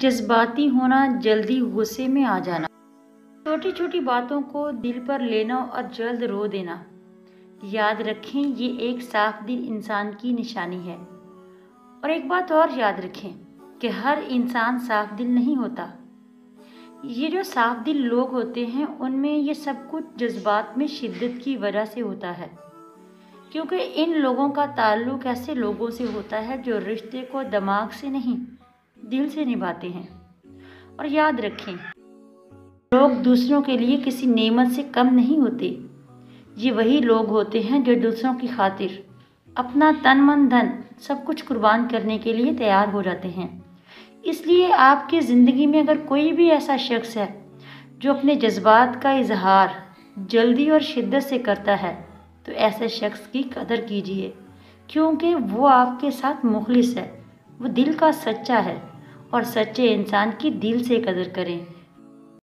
جذباتی ہونا، جلدی غصے میں آ جانا، چھوٹی چھوٹی باتوں کو دل پر لینا اور جلد رو دینا۔ یاد رکھیں یہ ایک صاف دل انسان کی نشانی ہے۔ اور ایک بات اور یاد رکھیں کہ ہر انسان صاف دل نہیں ہوتا۔ یہ جو صاف دل لوگ ہوتے ہیں ان میں یہ سب کچھ جذبات میں شدت کی وجہ سے ہوتا ہے، کیونکہ ان لوگوں کا تعلق ایسے لوگوں سے ہوتا ہے جو رشتے کو دماغ سے نہیں دل سے نبھاتے ہیں۔ اور یاد رکھیں لوگ دوسروں کے لیے کسی نعمت سے کم نہیں ہوتے۔ یہ وہی لوگ ہوتے ہیں جو دوسروں کی خاطر اپنا تن من دھن سب کچھ قربان کرنے کے لیے تیار ہو جاتے ہیں۔ اس لیے آپ کی زندگی میں اگر کوئی بھی ایسا شخص ہے جو اپنے جذبات کا اظہار جلدی اور شدت سے کرتا ہے تو ایسے شخص کی قدر کیجیے، کیونکہ وہ آپ کے ساتھ مخلص ہے، وہ دل کا سچا ہے، اور سچے انسان کی دل سے قدر کریں۔